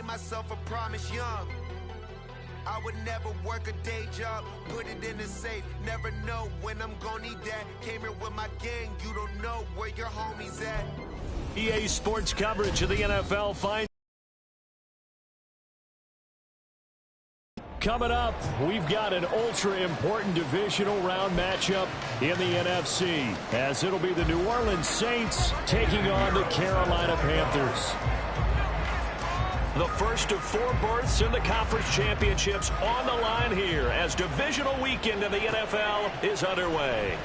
myself a promise young. I would never work a day job, put it in the safe, never know when I'm gonna need that. Came here with my gang, you don't know where your homies at. EA Sports coverage of the NFL finds. Coming up, we've got an ultra-important divisional round matchup in the NFC, as it'll be the New Orleans Saints taking on the Carolina Panthers. The first of 4 berths in the conference championships on the line here as divisional weekend of the NFL is underway.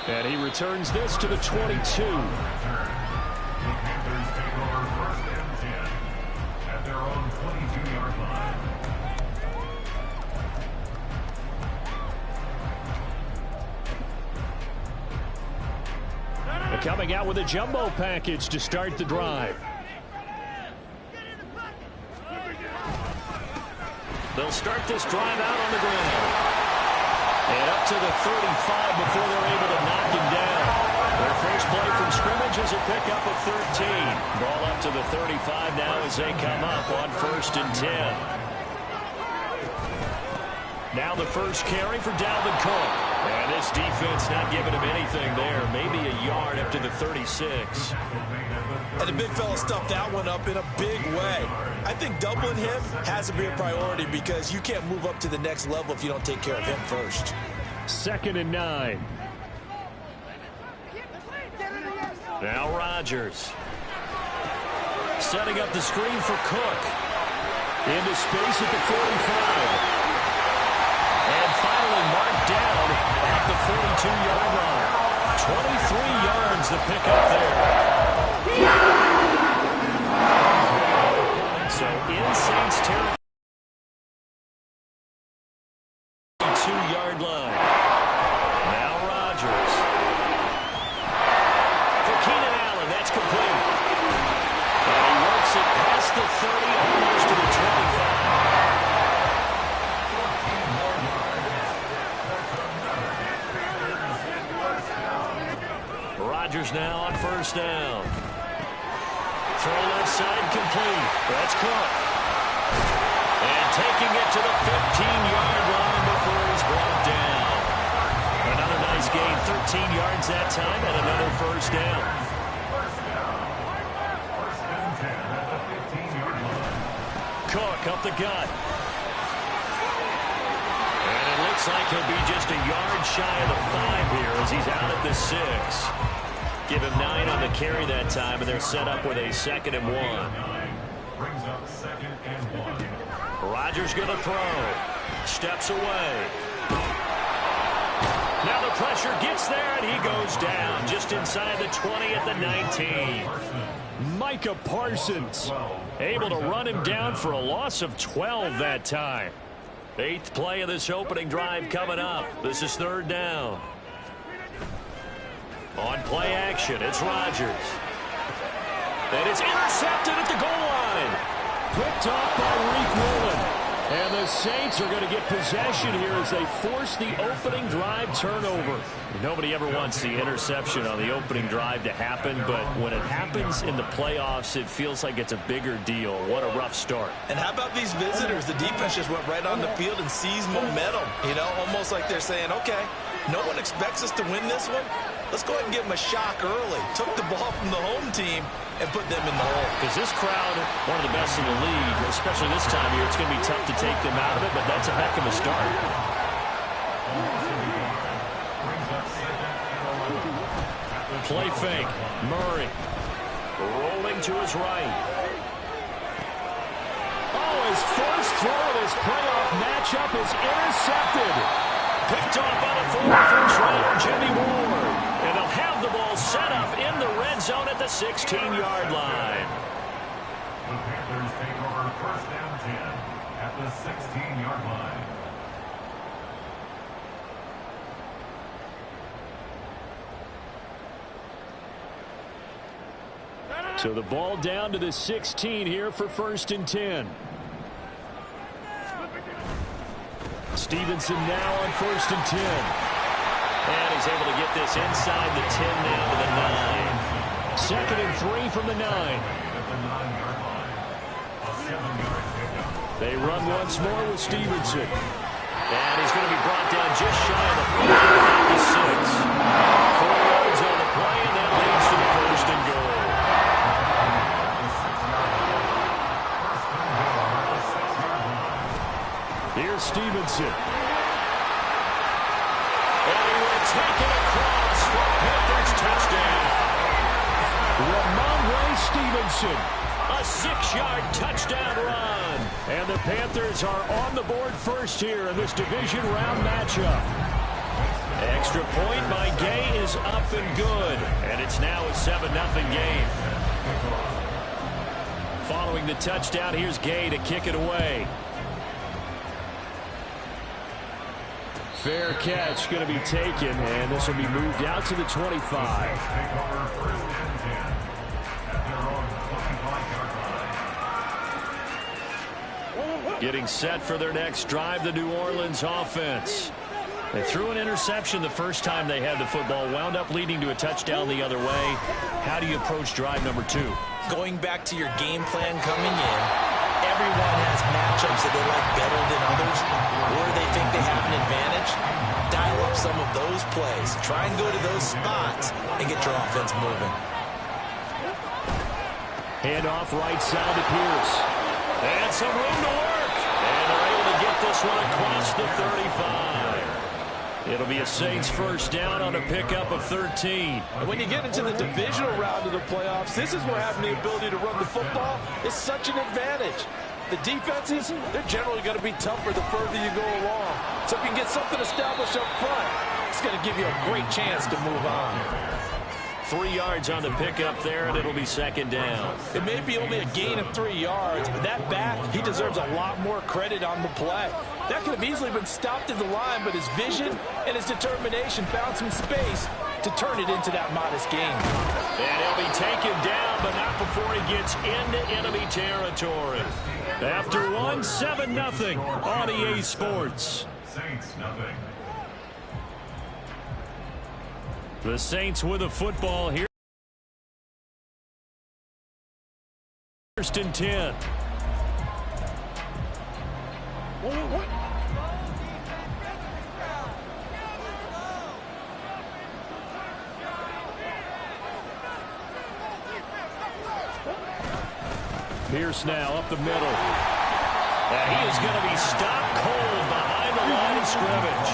And he returns this to the 22. Coming out with a jumbo package to start the drive. They'll start this drive out on the ground. And up to the 35 before they're able to knock him down. Their first play from scrimmage is a pickup of 13. Ball up to the 35 now as they come up on 1st and 10. Now the first carry for Dalvin Cook. And this defense not giving him anything there. Maybe a yard up to the 36. And the big fella stuffed that one up in a big way. I think doubling him has to be a priority because you can't move up to the next level if you don't take care of him first. 2nd and 9. Now Rodgers. Setting up the screen for Cook. Into space at the 45. And finally marked down at the 42-yard line. 23 yards the pickup there. So in Saints territory. 2-yard line. Now Rodgers. For Keenan Allen, that's complete. And he works it past the 30, almost to the 25. Rodgers now on 1st down. Throw left side complete. That's Cook. And taking it to the 15-yard line before he's brought down. Another nice gain, 13 yards that time, and another 1st down. Cook up the gut. And it looks like he'll be just a yard shy of the 5 here as he's out at the 6. Give him 9 on the carry that time, and they're set up with a 2nd and 1. Brings up 2nd and 1. Rodgers going to throw. Steps away. Now the pressure gets there, and he goes down just inside the 20 at the 19. Micah Parsons able to run him down for a loss of 12 that time. 8th play of this opening drive coming up. This is 3rd down. On play action, it's Rodgers. And it's intercepted at the goal line. Picked off by Reek Woolen. And the Saints are going to get possession here as they force the opening drive turnover. Nobody ever wants the interception on the opening drive to happen, but when it happens in the playoffs, it feels like it's a bigger deal. What a rough start. And how about these visitors? The defense just went right on the field and seized momentum. You know, almost like they're saying, okay, no one expects us to win this one. Let's go ahead and give them a shock early. Took the ball from the home team and put them in the hole. Because this crowd, one of the best in the league, especially this time of year, it's going to be tough to take them out of it, but that's a heck of a start. Play fake. Murray rolling to his right. Oh, his first throw of his playoff matchup is intercepted. Picked off by the former first-rounder Jimmy Ward. And they'll have the ball set up in the red zone at the 16-yard line. The Panthers take over 1st and 10 at the 16-yard line. So the ball down to the 16 here for 1st and 10. Stevenson now on 1st and 10. And he's able to get this inside the 10 down to the 9. 2nd and 3 from the 9. at the 9-yard line. A 7-yard pickup. They run once more with Stevenson. And he's going to be brought down just shy of the 4 to 6. 4 yards on the play, and that leads to the first and goal. Here's Stevenson. And he will take it across for Panthers touchdown. Ramondre Stevenson, a 6-yard touchdown run. And the Panthers are on the board first here in this division round matchup. Extra point by Gay is up and good. And it's now a 7-0 game. Following the touchdown, here's Gay to kick it away. Fair catch going to be taken, and this will be moved out to the 25. Getting set for their next drive, the New Orleans offense. They threw an interception the first time they had the football, wound up leading to a touchdown the other way. How do you approach drive number 2? Going back to your game plan coming in, everyone has matchups that they like better than others, or they think they have an advantage. Dial up some of those plays. Try and go to those spots and get your offense moving. Hand off right side to Pierce. And some room to work. And they're able to get this one across the 35. It'll be a Saints first down on a pickup of 13. And when you get into the divisional round of the playoffs, this is where having the ability to run the football is such an advantage. The defenses, they're generally going to be tougher the further you go along. So if you can get something established up front, it's going to give you a great chance to move on. 3 yards on the pickup there, and it'll be second down. It may be only a gain of 3 yards, but that back, he deserves a lot more credit on the play. That could have easily been stopped at the line, but his vision and his determination found some space to turn it into that modest gain. And he'll be taken down, but not before he gets into enemy territory. After 1, 7-0 on EA Sports. Saints nothing. The Saints with a football here. First and 10. Pierce now up the middle. And he is going to be stopped cold behind the line of scrimmage.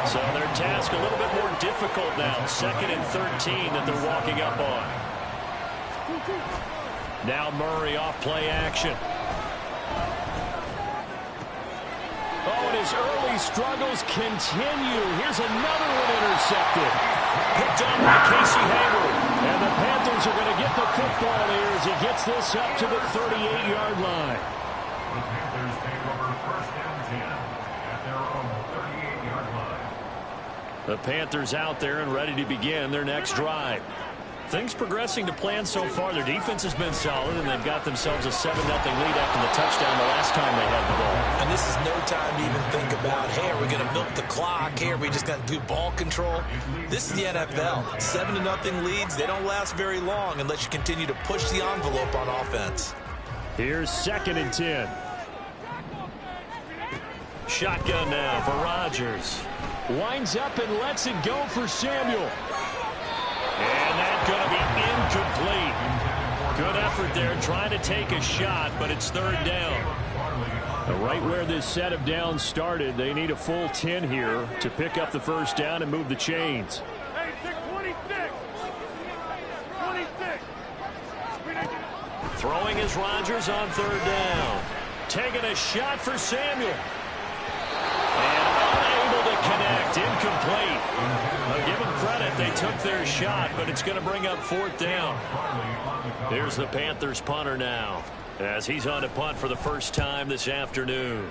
So their task a little bit more difficult now. 2nd and 13 that they're walking up on. Now Murray off play action. Oh, and his early struggles continue. Here's another one intercepted. Picked up by Casey Hayward. And the Panthers are going to get the football here as he gets this up to the 38-yard line. The Panthers take over first down 10 at their own 38-yard line. The Panthers out there and ready to begin their next drive. Things progressing to plan so far. Their defense has been solid, and they've got themselves a 7-0 lead after the touchdown the last time they had the ball. And this is no time to even think about, hey, are we going to milk the clock? Hey, are we just going to do ball control? This is the NFL. 7-0 leads, they don't last very long unless you continue to push the envelope on offense. Here's 2nd and 10. Shotgun now for Rodgers. Winds up and lets it go for Samuel. And that's going to be incomplete. Good effort there trying to take a shot, but it's 3rd down. Right where this set of downs started, they need a full 10 here to pick up the first down and move the chains. Throwing is Rodgers on 3rd down. Taking a shot for Samuel. And unable to connect. Incomplete. Give them credit. They took their shot, but it's going to bring up 4th down. Here's the Panthers punter now, as he's on to punt for the first time this afternoon.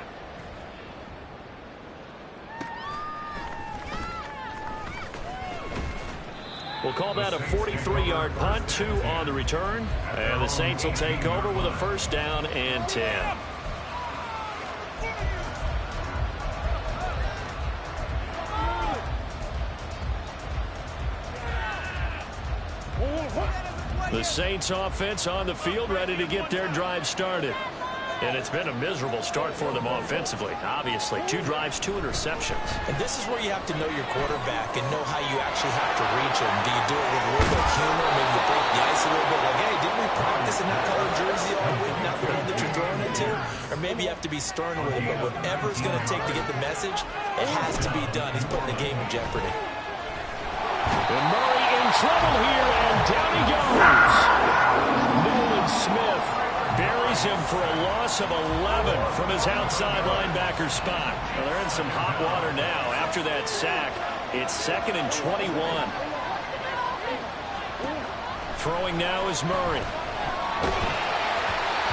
We'll call that a 43-yard punt, 2 on the return. And the Saints will take over with a first down and 10. The Saints offense on the field, ready to get their drive started. And it's been a miserable start for them offensively. Obviously, 2 drives, 2 interceptions. And this is where you have to know your quarterback and know how you actually have to reach him. Do you do it with a little bit of humor, maybe you break the ice a little bit, like, hey, didn't we practice in that color jersey all week, not the one that you're throwing it to? Or maybe you have to be stern with him, but whatever it's going to take to get the message, it has to be done. He's putting the game in jeopardy. And Murray in trouble here, and down he goes. Nolan Smith buries him for a loss of 11 from his outside linebacker spot. Well, they're in some hot water now. After that sack, it's 2nd and 21. Throwing now is Murray.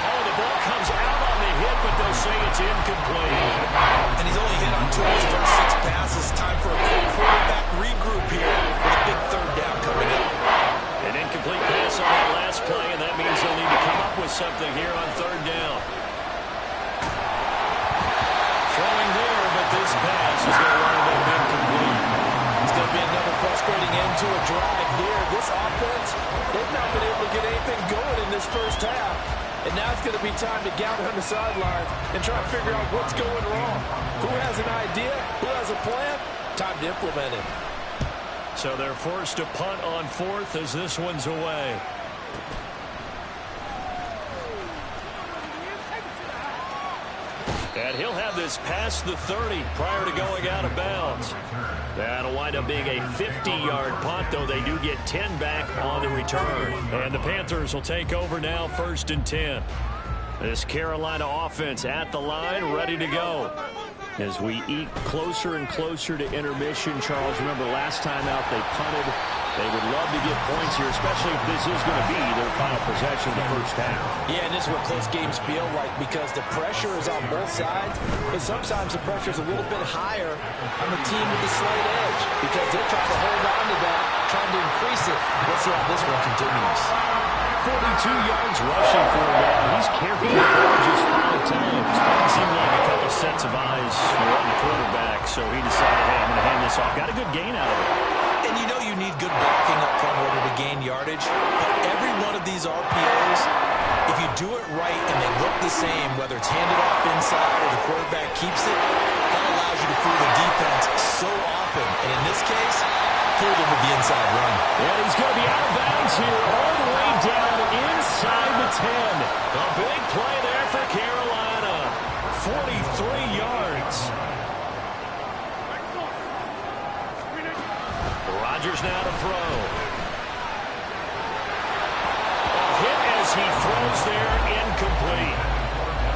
Oh, the ball comes out on the hit, but they'll say it's incomplete. And he's only hit on 2 of his first 6 passes. Time for a quick quarterback regroup here with a big 3rd down coming up. An incomplete pass on that last play, and that means they'll need to come up with something here on 3rd down. Throwing there, but this pass is going to wind up incomplete. It's going to be another frustrating end to a drive here. This offense, they've not been able to get anything going in this first half. And now it's going to be time to gather on the sidelines and try to figure out what's going wrong. Who has an idea? Who has a plan? Time to implement it. So they're forced to punt on 4th as this one's away. And he'll have this past the 30 prior to going out of bounds. That'll wind up being a 50-yard punt, though they do get 10 back on the return. And the Panthers will take over now, 1st and 10. This Carolina offense at the line, ready to go. As we eat closer and closer to intermission, Charles, remember last time out they punted. They would love to get points here, especially if this is going to be their final possession of the first half. Yeah, and this is what close games feel like because the pressure is on both sides, but sometimes the pressure is a little bit higher on the team with the slight edge because they're trying to hold on to that, trying to increase it. Let's see how this one continues. 42 yards rushing for him now. He's carrying the ball just 5 times. Seemed like a couple sets of eyes were on the quarterback, so he decided, hey, I'm going to hand this off. Got a good gain out of it. And you know you need good blocking up front in order to gain yardage. But every one of these RPOs, if you do it right and they look the same, whether it's handed off inside or the quarterback keeps it, that allows you to fool the defense so often. And in this case, fooled him with the inside run. And he's going to be out of bounds here all the way down inside the 10. A big play there for Carolina. 43 yards. Rodgers now to throw. A hit as he throws there, incomplete.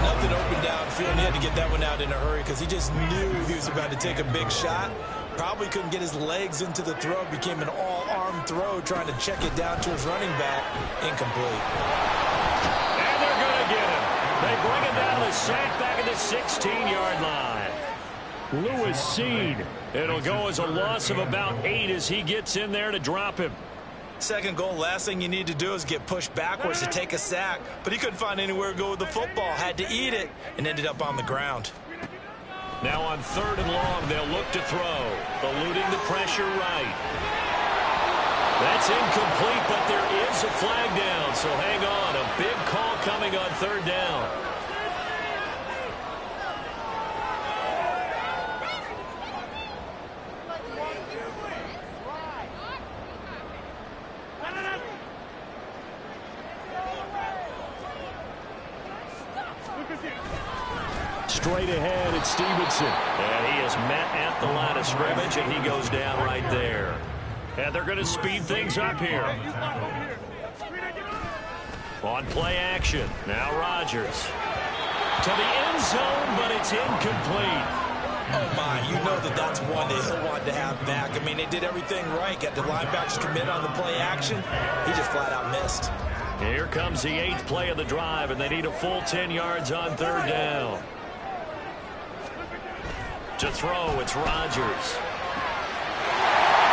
Nothing open downfield. He had to get that one out in a hurry because he just knew he was about to take a big shot. Probably couldn't get his legs into the throw. Became an all-arm throw trying to check it down to his running back. Incomplete. And they're going to get him. They bring him down to the sack back at the 16-yard line. Lewis Seed. It'll go as a loss of about 8 as he gets in there to drop him. Second goal, last thing you need to do is get pushed backwards to take a sack. But he couldn't find anywhere to go with the football. Had to eat it and ended up on the ground. Now on 3rd and long, they'll look to throw. Eluding the pressure right. That's incomplete, but there is a flag down. So hang on. A big call coming on 3rd down. Straight ahead, it's Stevenson. And he is met at the line of scrimmage, and he goes down right there. And they're going to speed things up here. On play action, now Rodgers. To the end zone, but it's incomplete. Oh, my, you know that's one that he'll want to have back. I mean, they did everything right. Got the linebackers commit on the play action. He just flat out missed. Here comes the 8th play of the drive, and they need a full 10 yards on 3rd down. To throw, it's Rodgers.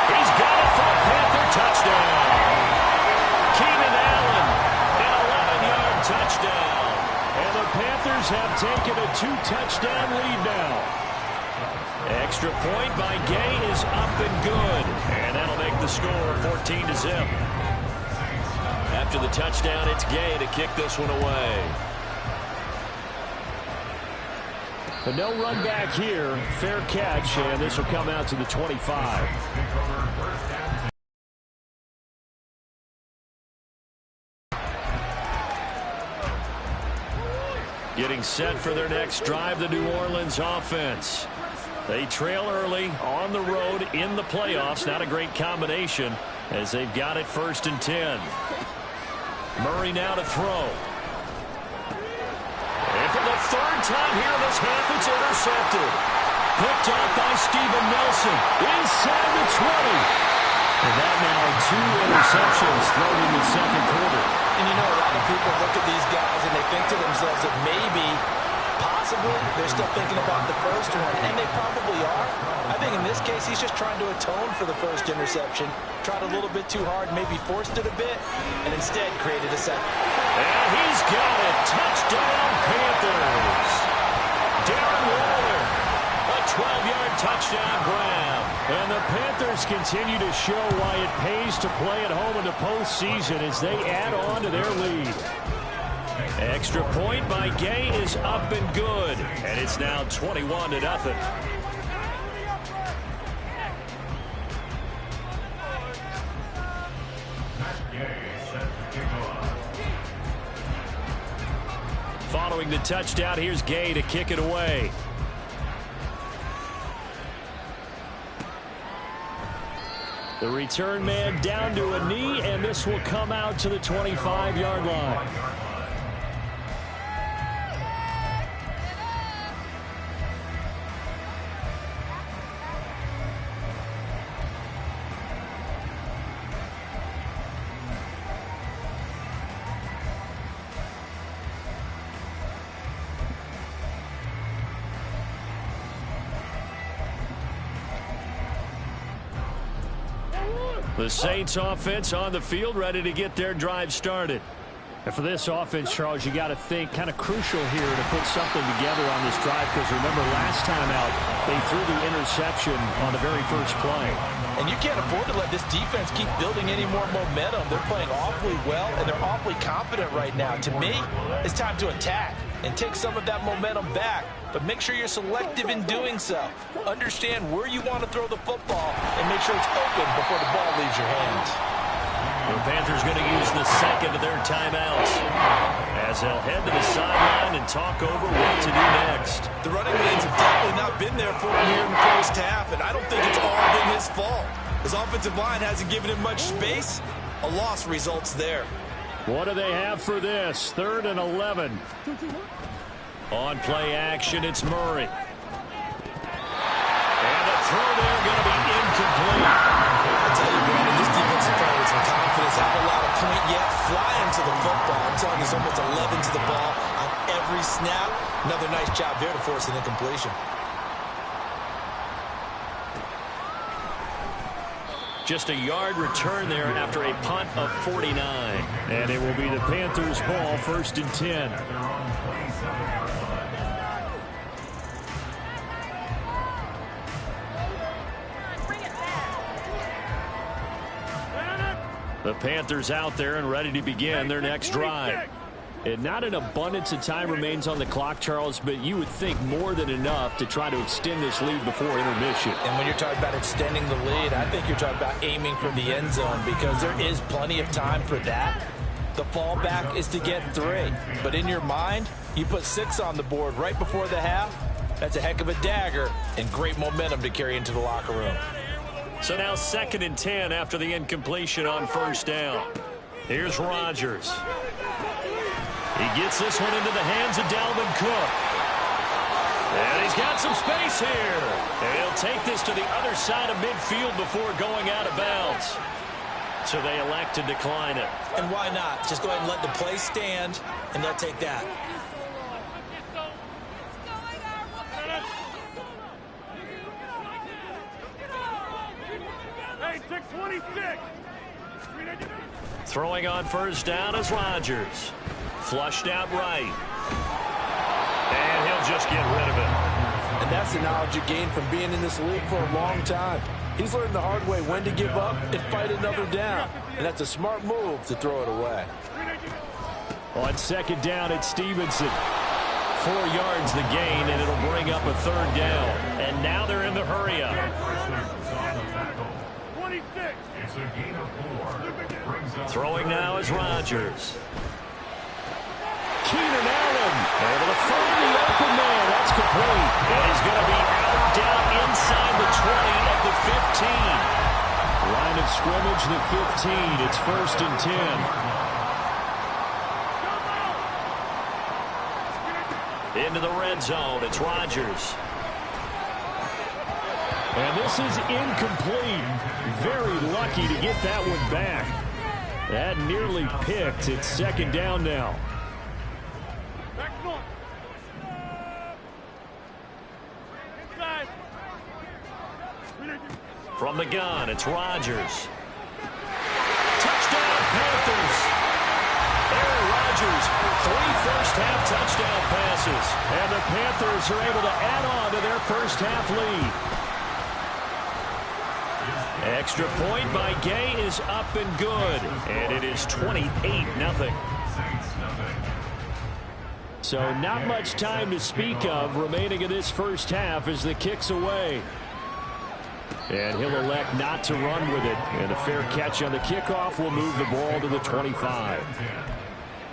He's got it for a Panther touchdown. Keenan Allen, an 11-yard touchdown. And the Panthers have taken a 2-touchdown lead now. Extra point by Gay is up and good. And that'll make the score 14-0. After After the touchdown, it's Gay to kick this one away. But no run back here. Fair catch, and this will come out to the 25. Getting set for their next drive, the New Orleans offense. They trail early on the road in the playoffs. Not a great combination as they've got it 1st and 10. Murray now to throw. And for the 3rd time here this half, it's intercepted. Picked off by Steven Nelson inside the 20. And that now 2 interceptions thrown in the 2nd quarter. And you know, a lot of people look at these guys and they think to themselves that maybe, possibly, they're still thinking about the first one, and they probably are. I think in this case, he's just trying to atone for the first interception. Tried a little bit too hard, maybe forced it a bit, and instead created a second. And he's got it. Touchdown, Panthers. Darren Waller, a 12-yard touchdown grab. And the Panthers continue to show why it pays to play at home in the postseason as they add on to their lead. Extra point by Gay is up and good. And it's now 21-0. Following the touchdown, here's Gay to kick it away. The return man down to a knee, and this will come out to the 25-yard line. The Saints offense on the field, ready to get their drive started. And for this offense, Charles, you got to think kind of crucial here to put something together on this drive, because remember last time out they threw the interception on the very first play. And you can't afford to let this defense keep building any more momentum. They're playing awfully well, and they're awfully confident right now. To me, it's time to attack and take some of that momentum back. But make sure you're selective in doing so. Understand where you want to throw the football and make sure it's open before the ball leaves your hands. The Panthers going to use the second of their timeouts as they'll head to the sideline and talk over what to do next. The running lanes have definitely not been there for him here in the first half, and I don't think it's all been his fault. His offensive line hasn't given him much space. A loss results there. What do they have for this? 3rd and 11. On play action, it's Murray. And the throw there going to be incomplete. I tell you, Brandon, this defensive player with some confidence, have a lot of point yet, flying to the football. I'm telling you, there's almost 11 to the ball on every snap. Another nice job there to force an incompletion. Just a yard return there after a punt of 49. And it will be the Panthers' ball, 1st and 10. The Panthers out there and ready to begin their next drive. And not an abundance of time remains on the clock, Charles, but you would think more than enough to try to extend this lead before intermission. And when you're talking about extending the lead, I think you're talking about aiming for the end zone, because there is plenty of time for that. The fallback is to get 3. But in your mind, you put 6 on the board right before the half. That's a heck of a dagger and great momentum to carry into the locker room. So now 2nd and 10 after the incompletion on 1st down. Here's Rodgers. He gets this one into the hands of Dalvin Cook. And he's got some space here. And he'll take this to the other side of midfield before going out of bounds. So they elect to decline it. And why not? Just go ahead and let the play stand, and they'll take that. Throwing on 1st down is Rodgers. Flushed out right. And he'll just get rid of it. And that's the knowledge you gain from being in this league for a long time. He's learned the hard way when to give up and fight another down. And that's a smart move to throw it away. On second down, it's Stevenson. 4 yards the gain, and it'll bring up a third down. And now they're in the hurry-up. It's a gain of 4. Throwing now is Rodgers. Keenan Allen able to find the open man. That's complete. And he's going to be out down inside the 20 at the 15. Line of scrimmage, the 15. It's 1st and 10. Into the red zone. It's Rodgers. And this is incomplete. Very lucky to get that one back. That nearly picked. It's 2nd down now. From the gun, it's Rodgers. Touchdown, Panthers. Aaron Rodgers, 3 first-half touchdown passes. And the Panthers are able to add on to their first-half lead. Extra point by Gay is up and good. And it is 28-0. So not much time to speak of remaining in this first half as the kick's away. And he'll elect not to run with it. And a fair catch on the kickoff will move the ball to the 25.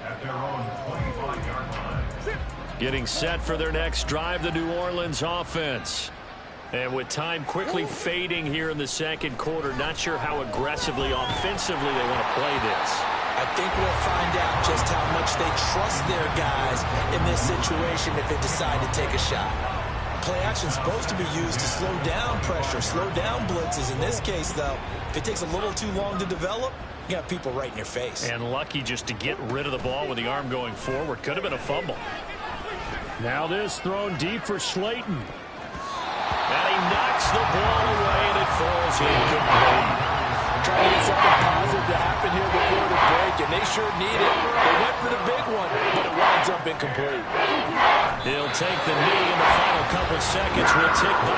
At their own 25-yard line. Getting set for their next drive, the New Orleans offense. And with time quickly fading here in the second quarter, not sure how aggressively, offensively they want to play this. I think we'll find out just how much they trust their guys in this situation if they decide to take a shot. Play action's supposed to be used to slow down pressure, slow down blitzes. In this case, though, if it takes a little too long to develop, you got people right in your face. And lucky just to get rid of the ball with the arm going forward. Could have been a fumble. Now this thrown deep for Slayton. And he knocks the ball away, and it falls incomplete. Trying to get something positive to happen here before the break, and they sure need it. They went for the big one, but it winds up incomplete. He'll take the knee in the final couple seconds. We'll take the